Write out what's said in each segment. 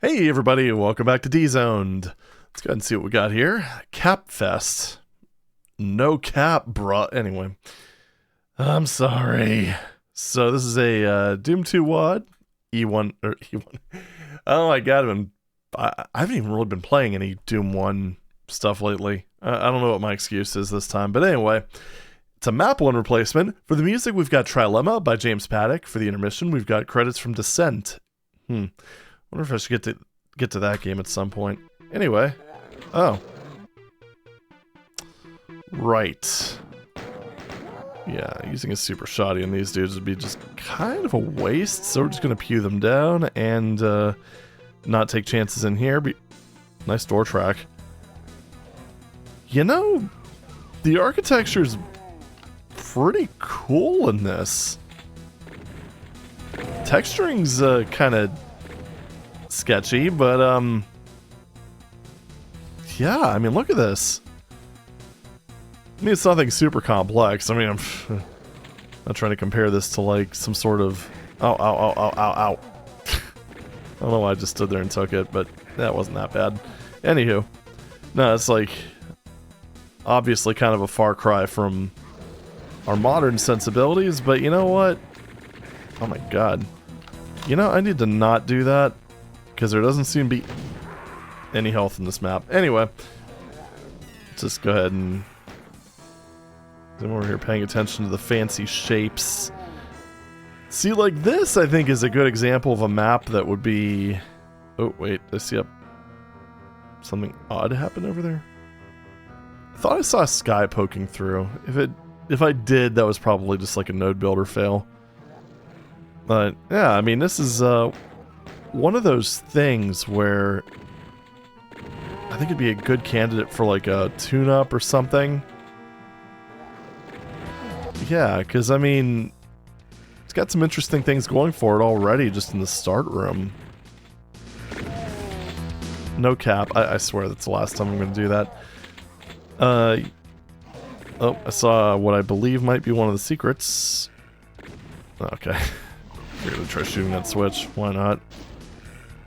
Hey everybody, welcome back to D-Zoned. Let's go ahead and see what we got here. CAPFEST. No cap, bruh. Anyway, I'm sorry. So this is a Doom2WAD E1 or E1. Oh my god, I haven't even really been playing any Doom 1 stuff lately. I don't know what my excuse is this time, but anyway, it's a map 1 replacement. For the music, we've got Trilemma by James Paddock. For the intermission, we've got credits from Descent. Wonder if I should get to that game at some point. Anyway, oh, right. Yeah, using a super shoddy on these dudes would be just kind of a waste. So we're just gonna pew them down and not take chances in here. Nice door track. You know, the architecture's pretty cool in this. Texturing's kind of sketchy, but yeah, I mean, look at this. I mean, it's nothing super complex. I mean, I'm not trying to compare this to like some sort of ow. I don't know why I just stood there and took it, but that wasn't that bad. Anywho, no, it's like obviously kind of a far cry from our modern sensibilities, but you know what? Oh my god. You know, I need to not do that because there doesn't seem to be any health in this map. Anyway, let's just go ahead and then we're here paying attention to the fancy shapes. See, like this, I think, is a good example of a map that would be... Oh, wait, I see something odd happen over there. I thought I saw a sky poking through. If I did, that was probably just like a node builder fail. But yeah, I mean, this is one of those things where I think it'd be a good candidate for like a tune-up or something. Yeah, because I mean, it's got some interesting things going for it already just in the start room. No cap. I swear that's the last time I'm going to do that. Oh, I saw what I believe might be one of the secrets. Okay. We're going to try shooting that switch. Why not?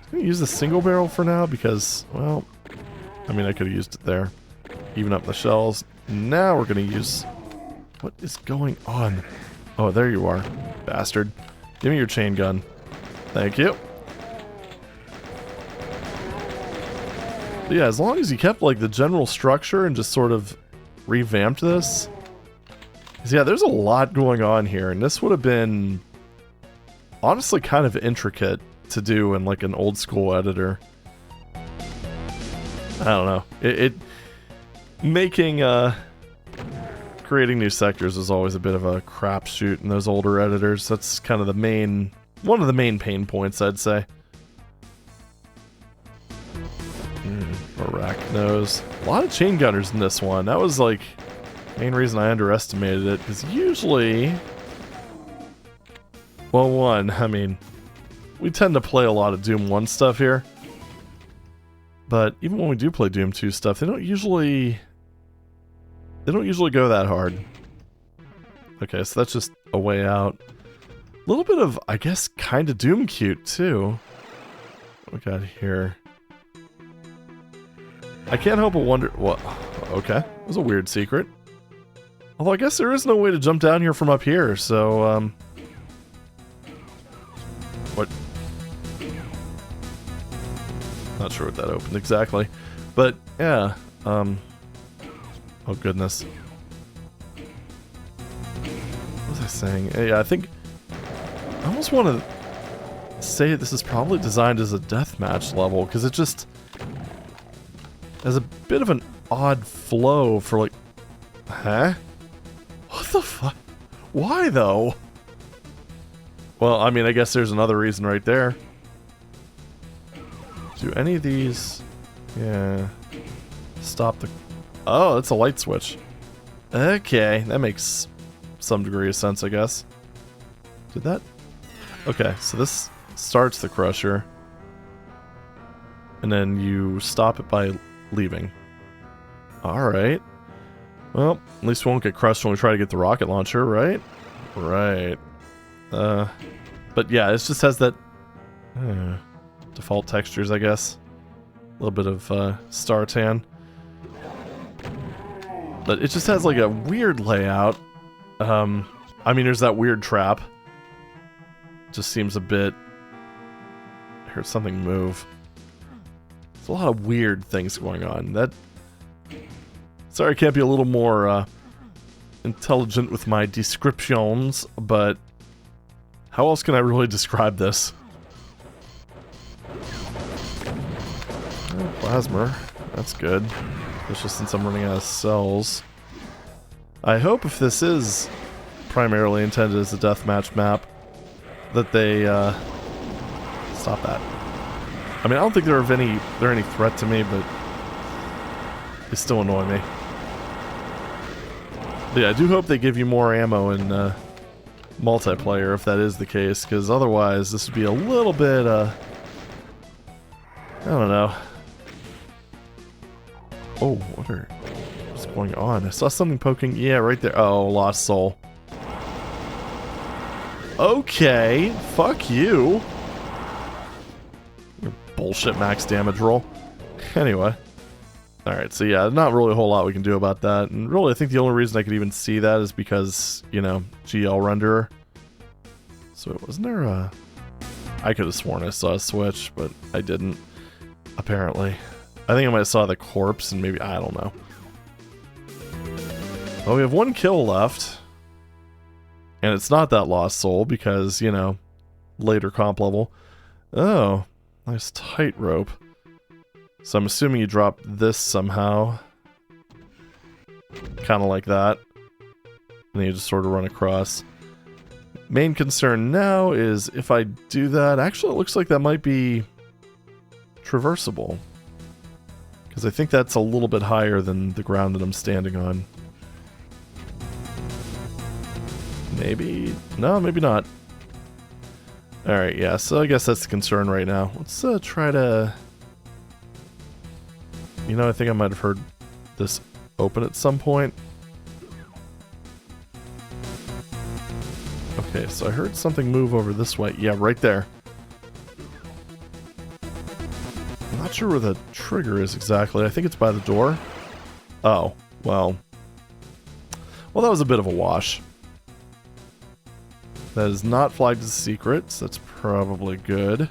I'm going to use the single barrel for now because, well, I mean, I could have used it there. Even up the shells. Now we're going to use... What is going on? Oh, there you are, bastard. Give me your chain gun. Thank you. But yeah, as long as you kept, like, the general structure and just sort of revamped this. Because, yeah, there's a lot going on here, and this would have been... honestly kind of intricate to do in like an old school editor. I don't know. Creating new sectors is always a bit of a crapshoot in those older editors. That's kind of one of the main pain points, I'd say. Arachnos. A lot of chain gunners in this one. That was like the main reason I underestimated it, because usually... Well, one, I mean, we tend to play a lot of Doom 1 stuff here. But even when we do play Doom 2 stuff, they don't usually go that hard. Okay, so that's just a way out. A little bit of, I guess, kind of Doom cute, too. What we got here? I can't help but wonder... Well, okay, that was a weird secret. Although I guess there is no way to jump down here from up here, so, What? Not sure what that opened exactly. But, yeah, oh goodness. What was I saying? Yeah, I think... I almost want to say this is probably designed as a deathmatch level, because it just has a bit of an odd flow for, like... Huh? What the fuck? Why, though? Well, I mean, I guess there's another reason right there. Do any of these... Yeah... Stop the... Oh, it's a light switch. Okay, that makes some degree of sense, I guess. Did that... Okay, so this starts the crusher. And then you stop it by leaving. Alright. Well, at least we won't get crushed when we try to get the rocket launcher, right? Right. But yeah, it just has that... default textures, I guess. A little bit of star tan. But it just has like a weird layout. I mean, there's that weird trap. Just seems a bit... I heard something move. There's a lot of weird things going on. That... Sorry I can't be a little more intelligent with my descriptions, but how else can I really describe this? Oh, plasma. That's good. Especially since I'm running out of cells. I hope if this is primarily intended as a deathmatch map, that they, stop that. I mean, I don't think they're any threat to me, but they still annoy me. But yeah, I do hope they give you more ammo in multiplayer, if that is the case, because otherwise this would be a little bit, I don't know. Oh, what's going on? I saw something poking. Yeah, right there. Oh, lost soul. Okay, fuck you. Your bullshit max damage roll. Anyway. Alright, so yeah, not really a whole lot we can do about that. And really, I think the only reason I could even see that is because, you know, GL renderer. So wasn't there a... I could have sworn I saw a switch, but I didn't. Apparently. I think I might have saw the corpse and maybe... I don't know. Well, we have one kill left. And it's not that lost soul because, you know, later comp level. Oh, nice tightrope. So I'm assuming you drop this somehow. Kind of like that. And then you just sort of run across. Main concern now is if I do that... Actually, it looks like that might be traversable. Because I think that's a little bit higher than the ground that I'm standing on. Maybe? No, maybe not. Alright, yeah, so I guess that's the concern right now. Let's try to... You know, I think I might have heard this open at some point. Okay, so I heard something move over this way. Yeah, right there. I'm not sure where the trigger is exactly. I think it's by the door. Oh, well. Well, that was a bit of a wash. That is not flagged as secrets. That's probably good.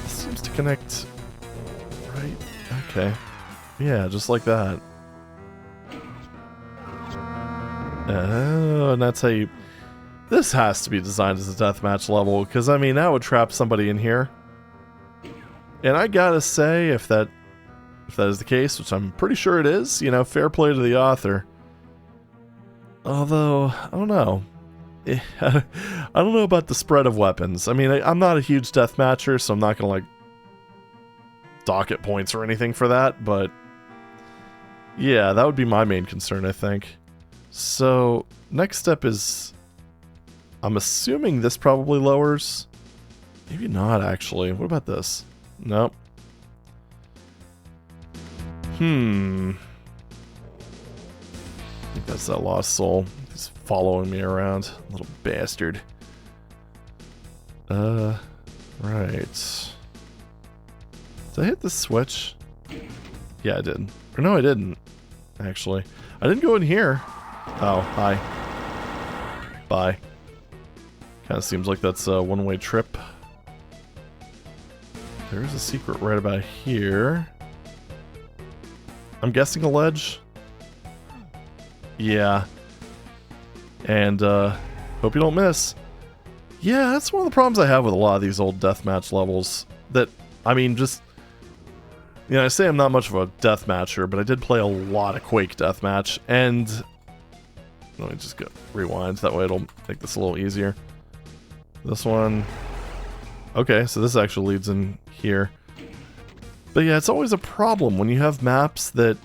This seems to connect right. Okay. Yeah, just like that. Oh, and that's how you... This has to be designed as a deathmatch level, because, I mean, that would trap somebody in here. And I gotta say, if that is the case, which I'm pretty sure it is, you know, fair play to the author. Although, I don't know. I don't know about the spread of weapons. I mean, I'm not a huge deathmatcher, so I'm not gonna, like, docket points or anything for that, but... Yeah, that would be my main concern, I think. So, next step is... I'm assuming this probably lowers... Maybe not, actually. What about this? Nope. I think that's that lost soul. He's following me around. Little bastard. Right. Did I hit the switch? Yeah, I did. Or no, I didn't. Actually. I didn't go in here. Oh, hi. Bye. Kind of seems like that's a one-way trip. There's a secret right about here. I'm guessing a ledge? Yeah. And, hope you don't miss. Yeah, that's one of the problems I have with a lot of these old deathmatch levels. That, I mean, just... You know, I say I'm not much of a deathmatcher, but I did play a lot of Quake deathmatch, and... Let me just go rewind, that way it'll make this a little easier. This one... Okay, so this actually leads in here. But yeah, it's always a problem when you have maps that...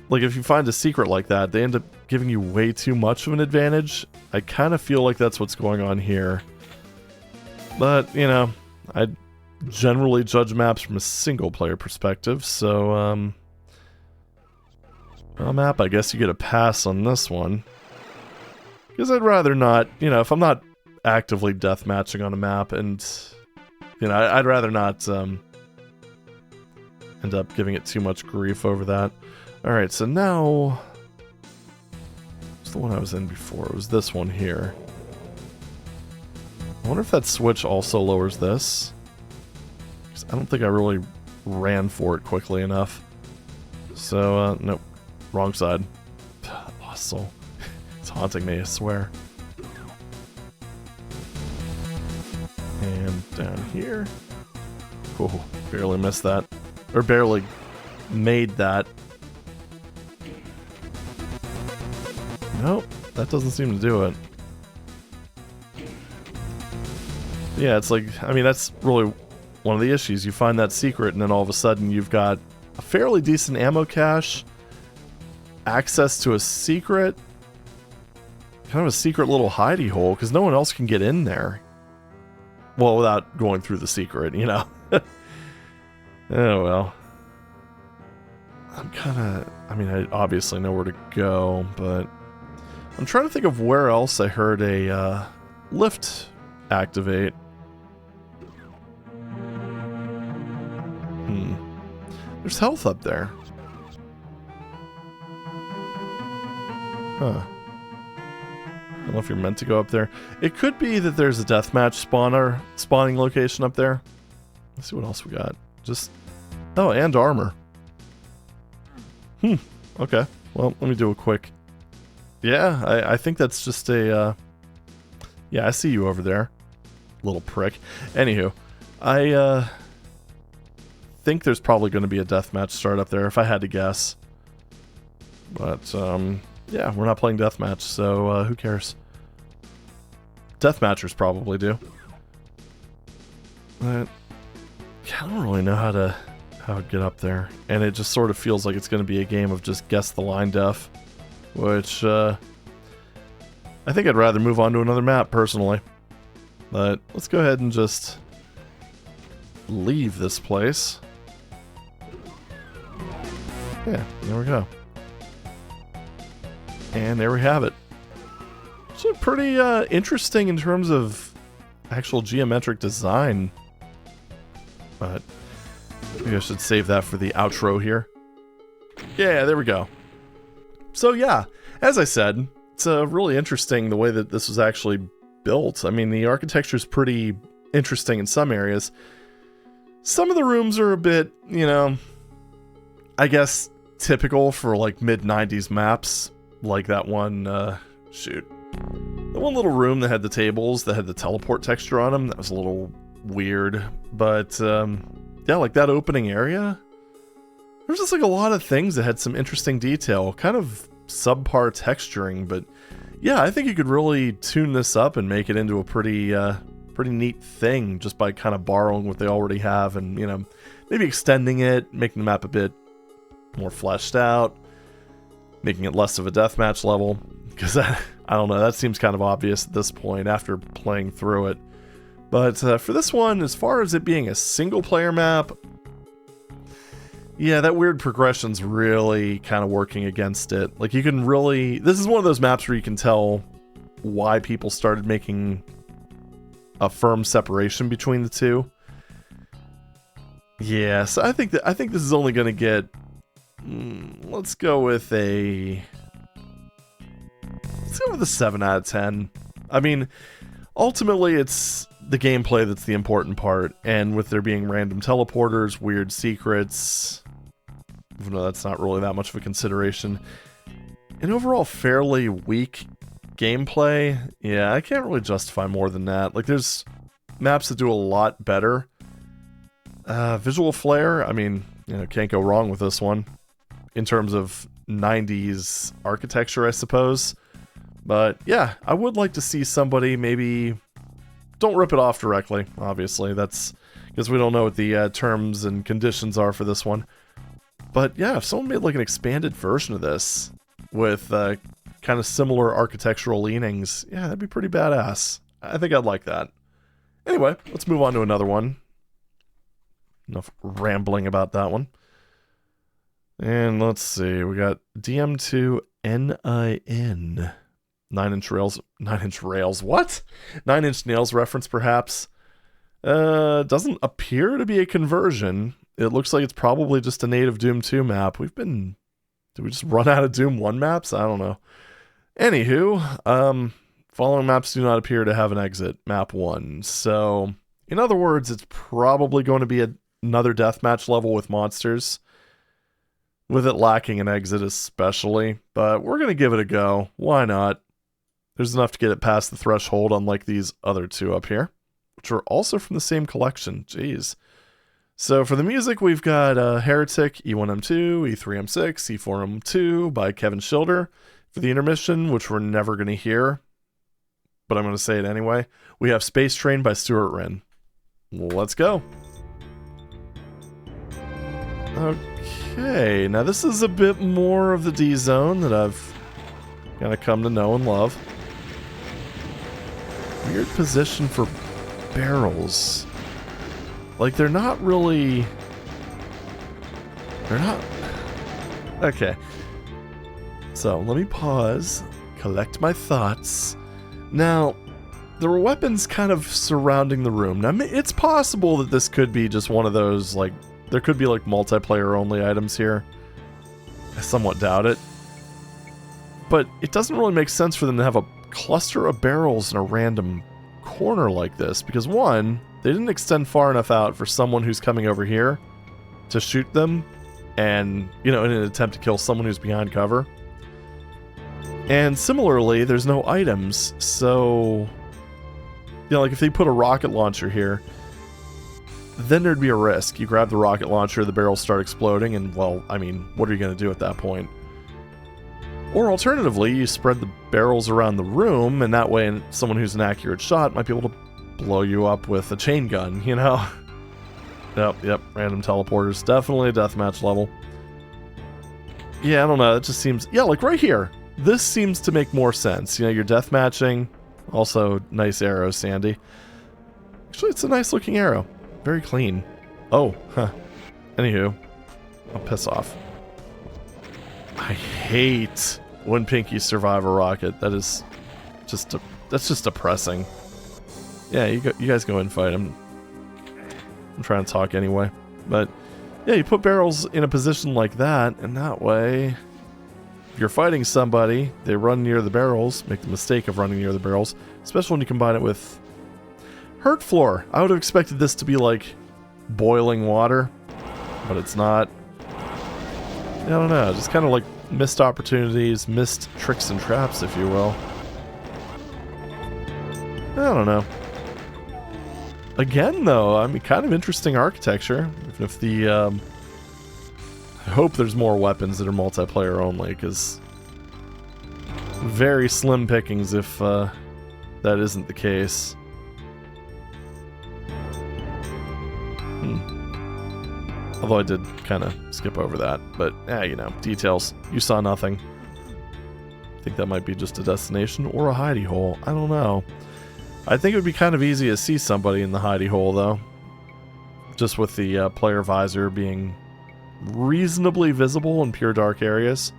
Like, if you find a secret like that, they end up giving you way too much of an advantage. I kind of feel like that's what's going on here. But, you know, I generally judge maps from a single-player perspective, so, well, map, I guess you get a pass on this one. Because I'd rather not, you know, if I'm not actively deathmatching on a map, and You know, I'd rather not end up giving it too much grief over that. Alright, so now... It's the one I was in before. It was this one here. I wonder if that switch also lowers this. 'Cause I don't think I really ran for it quickly enough. So, nope. Wrong side. Lost soul. It's haunting me, I swear. And down here. Oh, barely missed that. Or barely made that. Nope, that doesn't seem to do it. Yeah, it's like, I mean, that's really one of the issues. You find that secret, and then all of a sudden you've got a fairly decent ammo cache, access to a secret, kind of a secret little hidey hole, because no one else can get in there. Well, without going through the secret, you know. Oh, well. I'm kind of... I mean, I obviously know where to go, but... I'm trying to think of where else I heard a lift activate. There's health up there. Huh. I don't know if you're meant to go up there. It could be that there's a deathmatch spawning location up there. Let's see what else we got. Just... Oh, and armor. Okay. Well, let me do a quick... Yeah, I think that's just a... Yeah, I see you over there. Little prick. Anywho, I think there's probably going to be a deathmatch start up there, if I had to guess. But, yeah, we're not playing deathmatch, so who cares? Deathmatchers probably do. But yeah, I don't really know how to get up there. And it just sort of feels like it's going to be a game of just guess the line def. Which, I think I'd rather move on to another map, personally. But let's go ahead and just leave this place. Yeah, there we go. And there we have it. So pretty interesting in terms of actual geometric design. But maybe I should save that for the outro here. Yeah, there we go. So yeah, as I said, it's really interesting the way that this was actually built. I mean, the architecture is pretty interesting in some areas. Some of the rooms are a bit, you know, I guess typical for like mid-90s maps. Like that one, shoot. The one little room that had the tables that had the teleport texture on them, that was a little weird. But, yeah, like that opening area, there's just like a lot of things that had some interesting detail. Kind of subpar texturing, but yeah, I think you could really tune this up and make it into a pretty neat thing just by kind of borrowing what they already have and, you know, maybe extending it, making the map a bit more fleshed out, making it less of a deathmatch level, because I don't know, that seems kind of obvious at this point after playing through it. But for this one, as far as it being a single-player map, yeah, that weird progression's really kind of working against it. Like, you can really... This is one of those maps where you can tell why people started making a firm separation between the two. Yeah, so I think this is only going to get... let's go with a 7 out of 10. I mean, ultimately it's the gameplay that's the important part, and with there being random teleporters, weird secrets, even though that's not really that much of a consideration, an overall fairly weak gameplay, yeah, I can't really justify more than that. Like, there's maps that do a lot better. Visual flair, I mean, you know, can't go wrong with this one in terms of 90s architecture, I suppose. But yeah, I would like to see somebody maybe... Don't rip it off directly, obviously. That's because we don't know what the terms and conditions are for this one. But yeah, if someone made like an expanded version of this with kind of similar architectural leanings, yeah, that'd be pretty badass. I think I'd like that. Anyway, let's move on to another one. Enough rambling about that one. And let's see, we got DM2NIN. 9-inch rails, what? 9-inch nails reference, perhaps. Doesn't appear to be a conversion. It looks like it's probably just a native Doom 2 map. Did we just run out of Doom 1 maps? I don't know. Anywho, following maps do not appear to have an exit, map 1. So, in other words, it's probably going to be another deathmatch level with monsters, with it lacking an exit especially, but we're going to give it a go. Why not? There's enough to get it past the threshold, unlike these other two up here, which are also from the same collection. Jeez. So for the music, we've got Heretic, E1M2, E3M6, E4M2 by Kevin Schilder. For the intermission, which we're never going to hear, but I'm going to say it anyway, we have Space Train by Stuart Wren. Let's go. Okay, now this is a bit more of the D zone that I've kind of come to know and love. Weird position for barrels. Like, they're not really... They're not... Okay. So, let me pause, collect my thoughts. Now, there were weapons kind of surrounding the room. Now, it's possible that this could be just one of those, like, there could be, like, multiplayer-only items here. I somewhat doubt it. But it doesn't really make sense for them to have a cluster of barrels in a random corner like this, because one, they didn't extend far enough out for someone who's coming over here to shoot them and, you know, in an attempt to kill someone who's behind cover. And similarly, there's no items, so, you know, like if they put a rocket launcher here, then there'd be a risk. You grab the rocket launcher, the barrels start exploding, and, well, I mean, what are you going to do at that point? Or alternatively, you spread the barrels around the room, and that way someone who's an accurate shot might be able to blow you up with a chain gun, you know? Yep, random teleporters. Definitely a deathmatch level. Yeah, I don't know, it just seems... Yeah, like right here. This seems to make more sense. You know, you're deathmatching. Also, nice arrow, Sandy. Actually, it's a nice looking arrow. Very clean. Oh, huh. Anywho. I'll piss off. I hate when Pinkies survive a rocket. That is just... That's just depressing. Yeah, you guys go and fight. I'm trying to talk anyway. But, yeah, you put barrels in a position like that, and that way... If you're fighting somebody, they run near the barrels, make the mistake of running near the barrels, especially when you combine it with Hurt Floor. I would have expected this to be like boiling water, but it's not. I don't know, just kind of like missed opportunities, missed tricks and traps, if you will. I don't know. Again, though, I mean, kind of interesting architecture. Even if the, I hope there's more weapons that are multiplayer only, because very slim pickings if that isn't the case. Although I did kind of skip over that, but you know, details. You saw nothing. I think that might be just a destination or a hidey hole. I don't know. I think it would be kind of easy to see somebody in the hidey hole, though. Just with the player visor being reasonably visible in pure dark areas.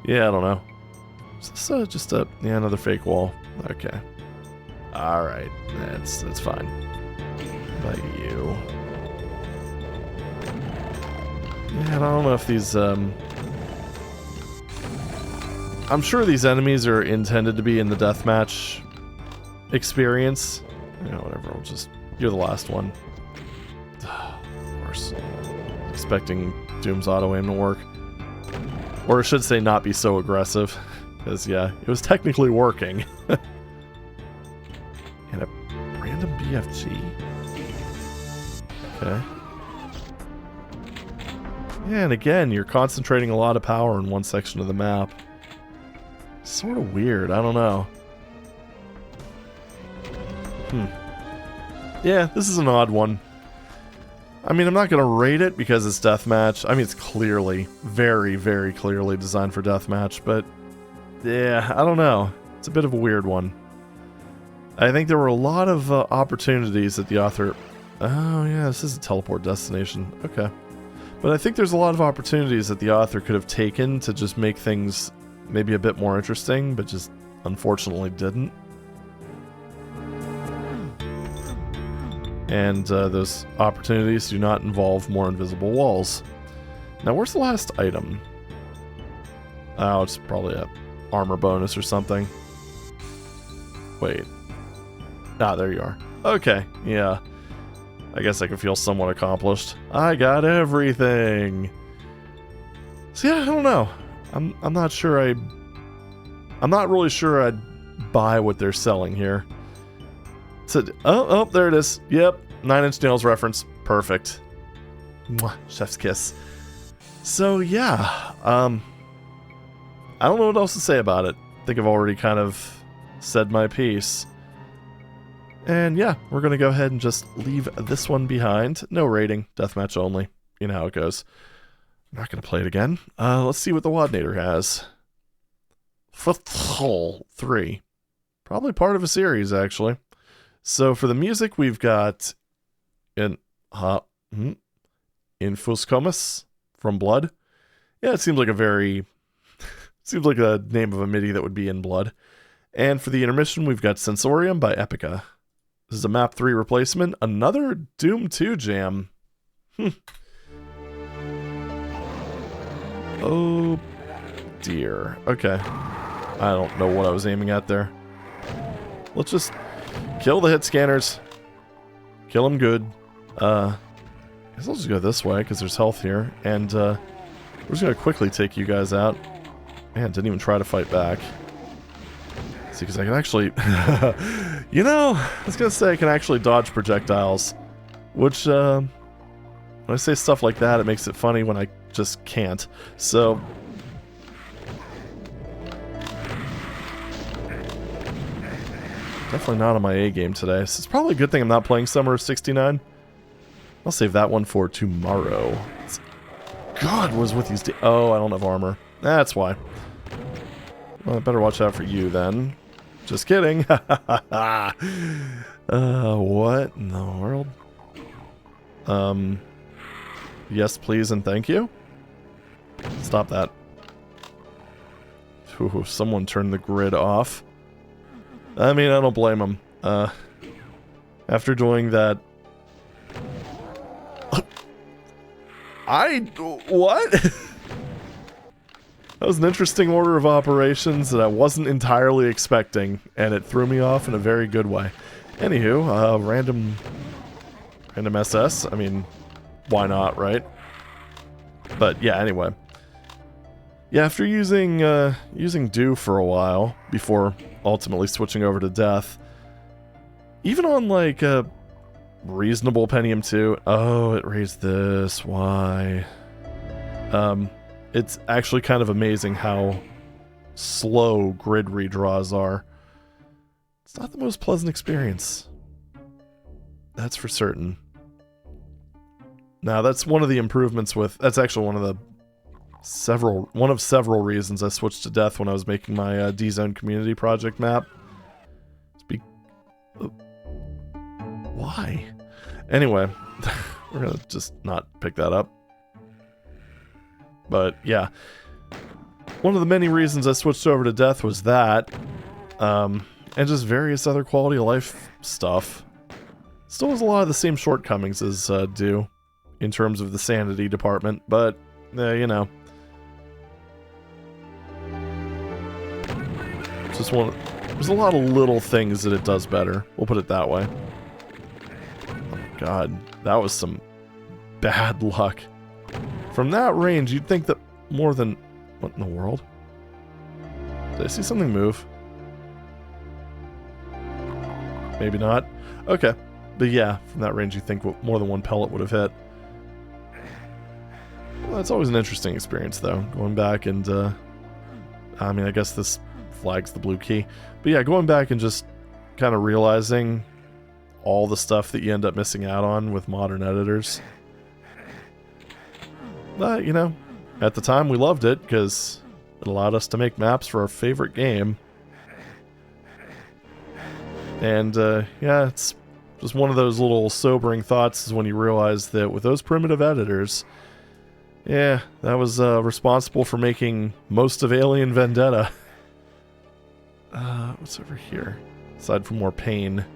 Yeah, I don't know. Is this just another fake wall? Okay. Alright, that's fine. By you. Yeah, I don't know if these, I'm sure these enemies are intended to be in the deathmatch experience. You know, whatever, we'll just... You're the last one. Of course. Expecting Doom's auto-aim to work. Or I should say not be so aggressive. Because, yeah, it was technically working. And a random BFG. Okay. Yeah, and again, you're concentrating a lot of power in one section of the map. Sort of weird, I don't know. Yeah, this is an odd one. I mean, I'm not going to rate it because it's deathmatch. I mean, it's clearly, very, very clearly designed for deathmatch, but yeah, I don't know. It's a bit of a weird one. I think there were a lot of opportunities that the author... Oh, yeah, this is a teleport destination. Okay. But I think there's a lot of opportunities that the author could have taken to just make things maybe a bit more interesting, but just unfortunately didn't. And those opportunities do not involve more invisible walls. Now, where's the last item? Oh, it's probably a armor bonus or something. Wait. Ah, there you are. Okay, yeah. I guess I can feel somewhat accomplished. I got everything! So yeah, I don't know. I'm not sure I'm not really sure I'd buy what they're selling here. So, oh, there it is. Yep, 9 Inch Nails reference. Perfect. Mwah, chef's kiss. So yeah, I don't know what else to say about it. I think I've already kind of said my piece. And yeah, we're going to go ahead and just leave this one behind. No rating, deathmatch only. You know how it goes. I'm not going to play it again. Let's see what the WADnator has. FTHL3. Probably part of a series, actually. So for the music, we've got Infuscomus from Blood. Yeah, it seems like a very... seems like a name of a MIDI that would be in Blood. And for the intermission, we've got Sensorium by Epica. This is a map 3 replacement. Another Doom 2 jam. Oh, dear. Okay. I don't know what I was aiming at there. Let's just kill the hit scanners. Kill them good. I guess I'll just go this way, because there's health here. And, we're just going to quickly take you guys out. Man, didn't even try to fight back. See, because I can actually... you know, I was going to say I can actually dodge projectiles. Which, when I say stuff like that, it makes it funny when I just can't. So... definitely not on my A game today. So it's probably a good thing I'm not playing Summer of 69. I'll save that one for tomorrow. God, what is with these... oh, I don't have armor. That's why. Well, I better watch out for you then. Just kidding. What in the world? Yes, please, and thank you. Stop that. Ooh, someone turned the grid off. I mean, I don't blame him. After doing that... what? That was an interesting order of operations that I wasn't entirely expecting, and it threw me off in a very good way. Anywho, random SS. I mean, why not, right? But yeah, anyway. Yeah, after using Do for a while, before ultimately switching over to Death, even on like a reasonable Pentium 2, oh, it raised this, why? It's actually kind of amazing how slow grid redraws are. It's not the most pleasant experience. That's for certain. Now, that's one of the improvements with... that's actually one of several reasons I switched to Death when I was making my D-Zone community project map. Why? Anyway, we're gonna just not pick that up. But yeah, one of the many reasons I switched over to Death was that, and just various other quality of life stuff. Still has a lot of the same shortcomings as Do, in terms of the sanity department, but, you know. Just there's a lot of little things that it does better, we'll put it that way. Oh god, that was some bad luck. From that range, you'd think that more than... what in the world? Did I see something move? Maybe not. Okay. But yeah, from that range, you'd think more than one pellet would have hit. Well, that's always an interesting experience, though. Going back and... I mean, I guess this flags the blue key. But yeah, going back and just kind of realizing all the stuff that you end up missing out on with modern editors. But, you know, at the time we loved it because it allowed us to make maps for our favorite game. And, yeah, it's just one of those little sobering thoughts is when you realize that with those primitive editors, yeah, that was responsible for making most of Alien Vendetta. What's over here? Aside from more pain.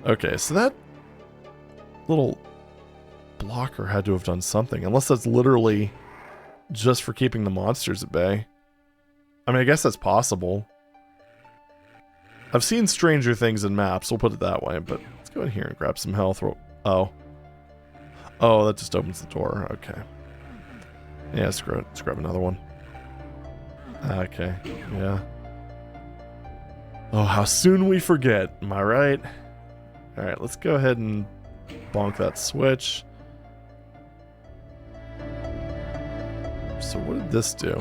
Okay, so that little blocker had to have done something. Unless that's literally just for keeping the monsters at bay. I mean, I guess that's possible. I've seen stranger things in maps, we'll put it that way, but let's go in here and grab some health. Oh. Oh, that just opens the door. Okay. Yeah, screw it. Let's grab another one. Okay, yeah. Oh, how soon we forget. Am I right? Alright, let's go ahead and bonk that switch. So what did this do?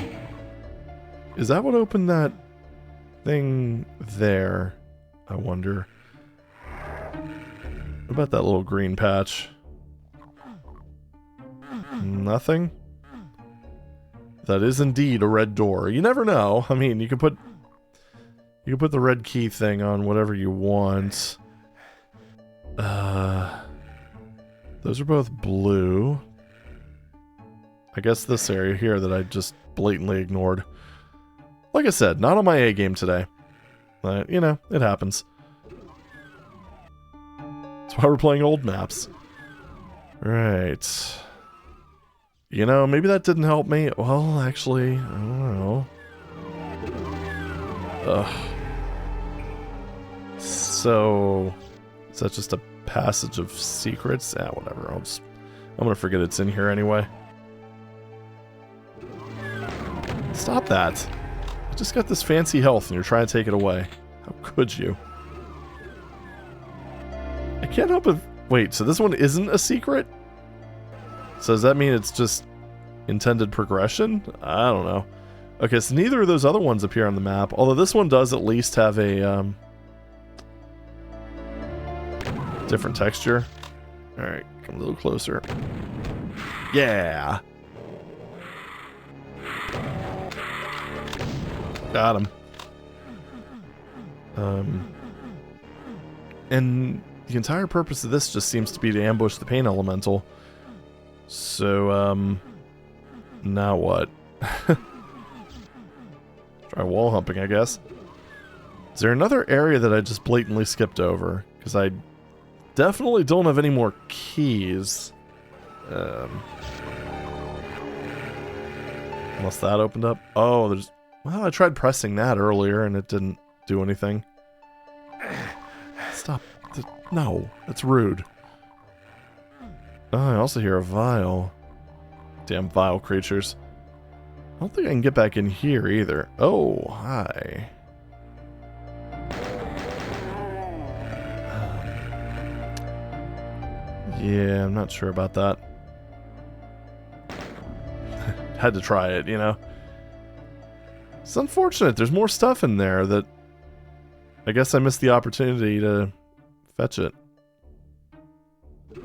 Is that what opened that thing there? I wonder. What about that little green patch? Nothing? That is indeed a red door. You never know. I mean, you can put the red key thing on whatever you want. Those are both blue. I guess this area here that I just blatantly ignored. Like I said, not on my A game today. But, you know, it happens. That's why we're playing old maps. Right. You know, maybe that didn't help me. Well, actually, I don't know. So, is that just a passage of secrets? Ah, whatever. I'm gonna forget it's in here anyway. Stop that. I just got this fancy health and you're trying to take it away. How could you? I can't help it. Wait, so this one isn't a secret? So does that mean it's just intended progression? I don't know. Okay, so neither of those other ones appear on the map, although this one does at least have a different texture. Alright, come a little closer. Yeah! Got him. And the entire purpose of this just seems to be to ambush the pain elemental. So, now what? Try wall humping, I guess. Is there another area that I just blatantly skipped over? Because I definitely don't have any more keys. Unless that opened up. Oh, there's... Well, I tried pressing that earlier and it didn't do anything. Stop. No, that's rude. Oh, I also hear a vial. Damn vile creatures. I don't think I can get back in here either. Oh, hi. Yeah, I'm not sure about that. Had to try it, you know. It's unfortunate. There's more stuff in there that I guess I missed the opportunity to fetch it. Is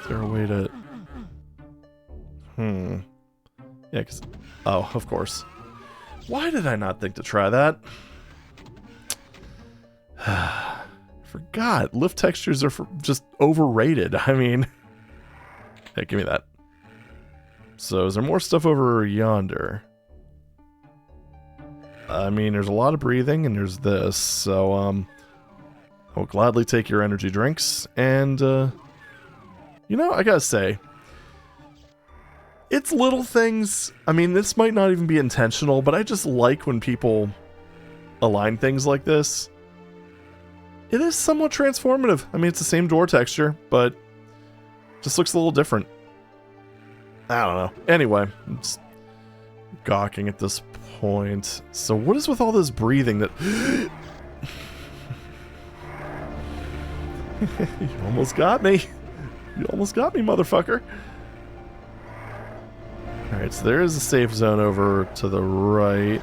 there a way to... Yeah, because... Oh, of course. Why did I not think to try that? Forgot. Lift textures are just overrated. I mean... Hey, give me that. So, is there more stuff over yonder? I mean, there's a lot of breathing, and there's this, so, I will gladly take your energy drinks, and, you know, I gotta say, it's little things. I mean, this might not even be intentional, but I just like when people align things like this. It is somewhat transformative. I mean, it's the same door texture, but just looks a little different. I don't know. Anyway, I'm just gawking at this point. So what is with all this breathing that... You almost got me. You almost got me, motherfucker. Alright, so there is a safe zone over to the right.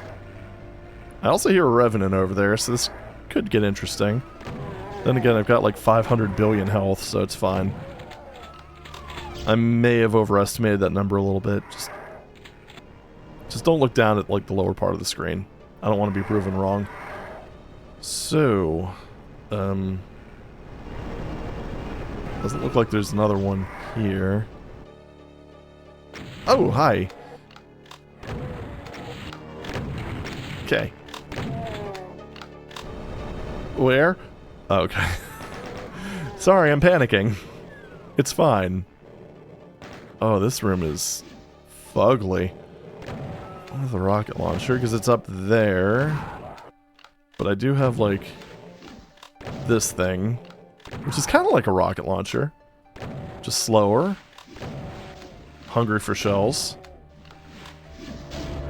I also hear a Revenant over there, so this could get interesting. Then again, I've got like 500 billion health, so it's fine. I may have overestimated that number a little bit. Just don't look down at like the lower part of the screen. I don't want to be proven wrong. So, doesn't look like there's another one here. Oh, hi. Okay. Where? Oh, okay. Sorry, I'm panicking. It's fine. Oh, this room is fugly. The rocket launcher, because it's up there. But I do have, like, this thing, which is kind of like a rocket launcher. Just slower. Hungry for shells.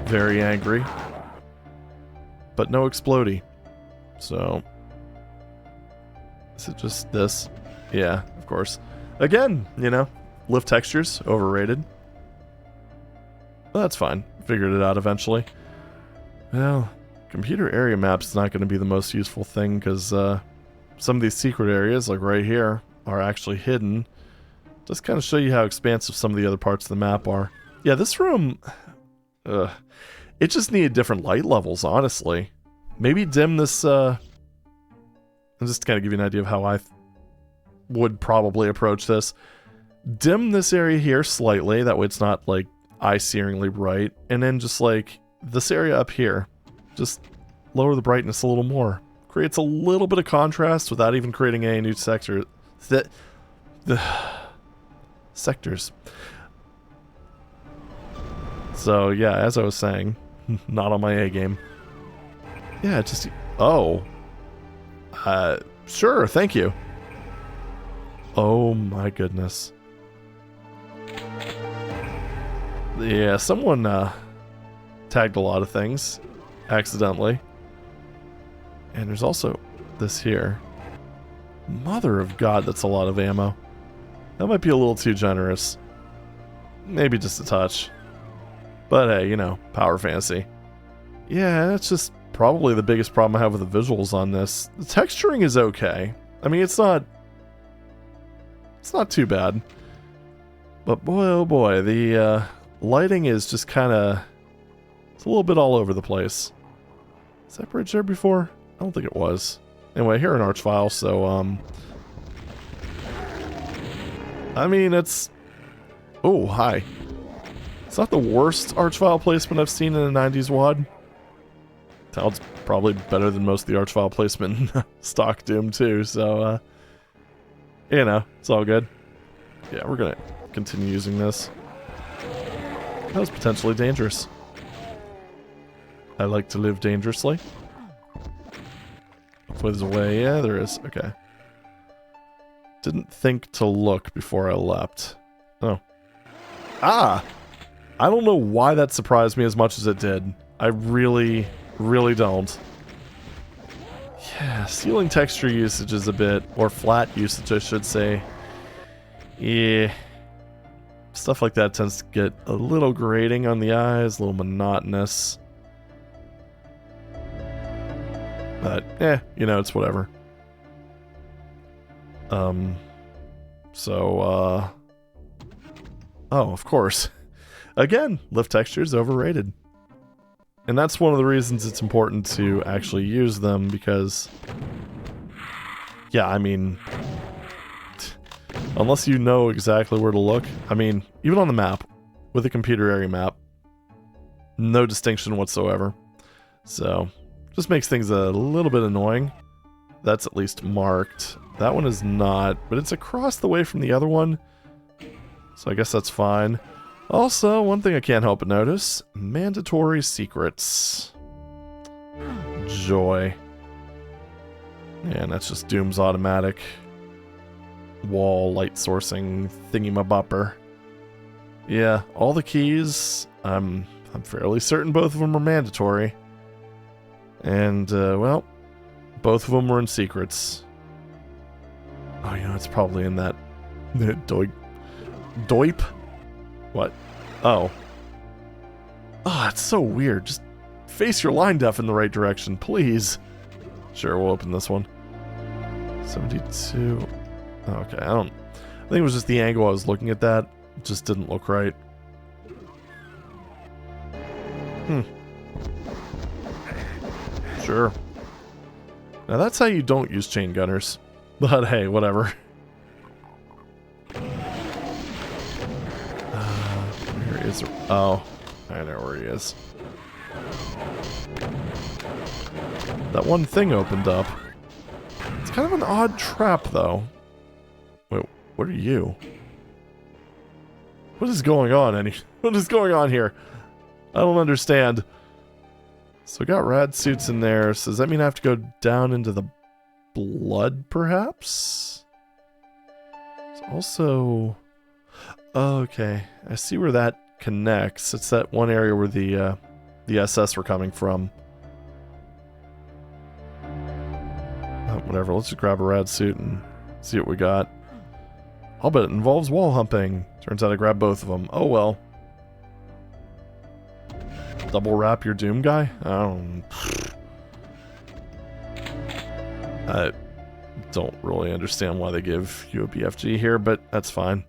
Very angry. But no explodey. So... is it just this? Yeah, of course. Again, you know, lift textures, overrated. Well, that's fine. Figured it out eventually. Well, computer area maps is not going to be the most useful thing because some of these secret areas, like right here, are actually hidden. Just kind of show you how expansive some of the other parts of the map are. Yeah, this room, it just needed different light levels, honestly. Maybe dim this, and just to kind of give you an idea of how I would probably approach this. Dim this area here slightly, that way it's not, like, eye-searingly bright, and then just, like, this area up here. Just lower the brightness a little more. Creates a little bit of contrast without even creating any new sector. Sectors. So, yeah, as I was saying, not on my A game. Yeah, just... oh. Sure, thank you. Oh my goodness. Yeah, someone tagged a lot of things accidentally. And there's also this here. Mother of God, that's a lot of ammo. That might be a little too generous. Maybe just a touch. But hey, you know, power fantasy. Yeah, that's just probably the biggest problem I have with the visuals on this. The texturing is okay. I mean, it's not too bad. But boy, oh boy, the lighting is just kind of... it's a little bit all over the place. Is that bridge there before? I don't think it was. Anyway, here in Archvile, so, I mean, it's... oh, hi. It's not the worst Archvile placement I've seen in a 90s WAD. Sounds probably better than most of the Archvile placement in stock Doom, too, so, you know, it's all good. Yeah, we're gonna continue using this. That was potentially dangerous. I like to live dangerously. Hopefully there's a way. Yeah, there is. Okay. Didn't think to look before I leapt. Oh. Ah! I don't know why that surprised me as much as it did. I really, really don't. Yeah, ceiling texture usage is a bit... or flat usage, I should say. Yeah. Stuff like that tends to get a little grating on the eyes, a little monotonous. But, you know, it's whatever. Oh, of course. Again, lift textures overrated. And that's one of the reasons it's important to actually use them, because... yeah, I mean... unless you know exactly where to look. I mean, even on the map, with a computer area map, no distinction whatsoever. So, just makes things a little bit annoying. That's at least marked. That one is not, but it's across the way from the other one. So I guess that's fine. Also, one thing I can't help but notice, mandatory secrets. Joy. And that's just Doom's automatic wall light sourcing thingy-ma-bopper. Yeah, all the keys, I'm fairly certain both of them are mandatory. And, well, both of them were in secrets. Oh, you know, it's probably in that... Doip? What? Oh. Oh, it's so weird. Just face your line def in the right direction, please. Sure, we'll open this one. 72... okay, I think it was just the angle I was looking at that. It just didn't look right. Sure. Now that's how you don't use chain gunners. But hey, whatever. Where is... oh, I know where he is. That one thing opened up. It's kind of an odd trap, though. Wait, what are you? What is going on, What is going on here? I don't understand. So we got rad suits in there. So does that mean I have to go down into the blood, perhaps? It's also... Oh, okay. I see where that connects. It's that one area where the SS were coming from. Whatever, let's just grab a rad suit and see what we got. I'll bet it involves wall humping. Turns out I grabbed both of them. Oh well. Double wrap your Doom guy? I don't really understand why they give you a BFG here, but that's fine.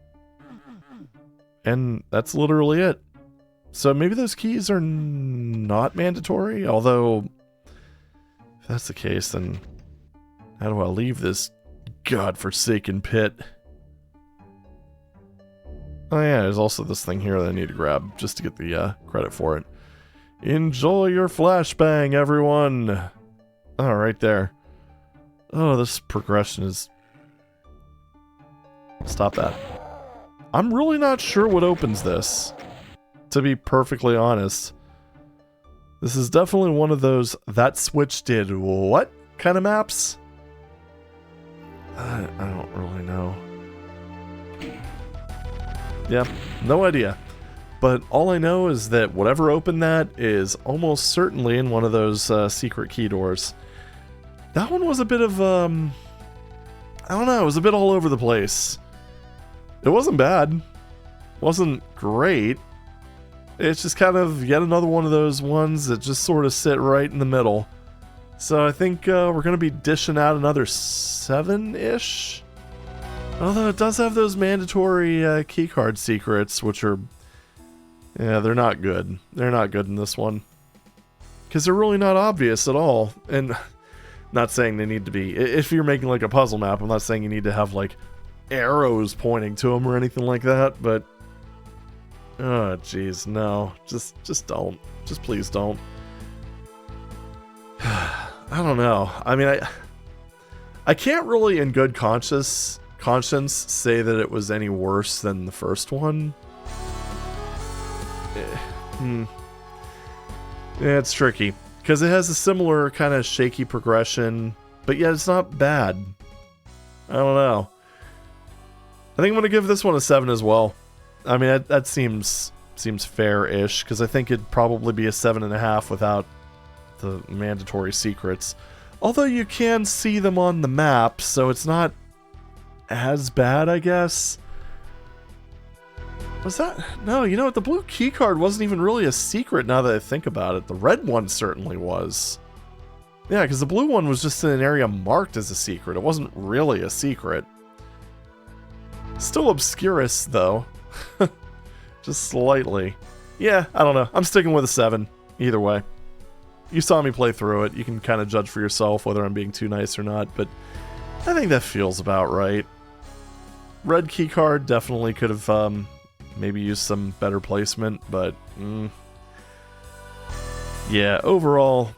And that's literally it. So maybe those keys are not mandatory, although if that's the case, then how do I leave this godforsaken pit? Oh yeah, there's also this thing here that I need to grab just to get the credit for it. Enjoy your flashbang, everyone! Oh, right there. Oh, this progression is... Stop that. I'm really not sure what opens this, to be perfectly honest. This is definitely one of those that switch did what kind of maps. I don't really know. Yeah, no idea. But all I know is that whatever opened that is almost certainly in one of those secret key doors. That one was a bit of, I don't know, it was a bit all over the place. It wasn't bad. Wasn't great. It's just kind of yet another one of those ones that just sort of sit right in the middle. So I think we're going to be dishing out another 7-ish. Although it does have those mandatory keycard secrets, which are... Yeah, they're not good. They're not good in this one. Because they're really not obvious at all. And not saying they need to be... If you're making like a puzzle map, I'm not saying you need to have like arrows pointing to them or anything like that, but... Oh, jeez, no. Just don't. Just please don't. I don't know. I mean, I can't really in good conscience say that it was any worse than the first one. Yeah, it's tricky because it has a similar kind of shaky progression, but yet it's not bad. I don't know. I think I'm gonna give this one a 7 as well. I mean, that seems fair-ish because I think it'd probably be a 7.5 without the mandatory secrets. Although you can see them on the map, so it's not as bad, I guess. Was that? No, you know what? The blue keycard wasn't even really a secret now that I think about it. The red one certainly was. Yeah, because the blue one was just in an area marked as a secret. It wasn't really a secret. Still obscurous, though. Just slightly. Yeah, I don't know. I'm sticking with a 7. Either way. You saw me play through it. You can kind of judge for yourself whether I'm being too nice or not, but I think that feels about right. Red keycard definitely could have maybe used some better placement, but yeah, overall,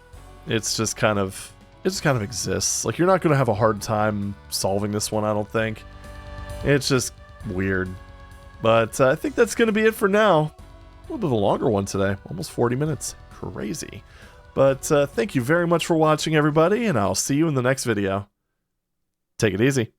it just kind of exists. Like, you're not going to have a hard time solving this one, I don't think. It's just weird. But I think that's going to be it for now. A little bit of a longer one today. Almost 40 minutes. Crazy. But thank you very much for watching, everybody, and I'll see you in the next video. Take it easy.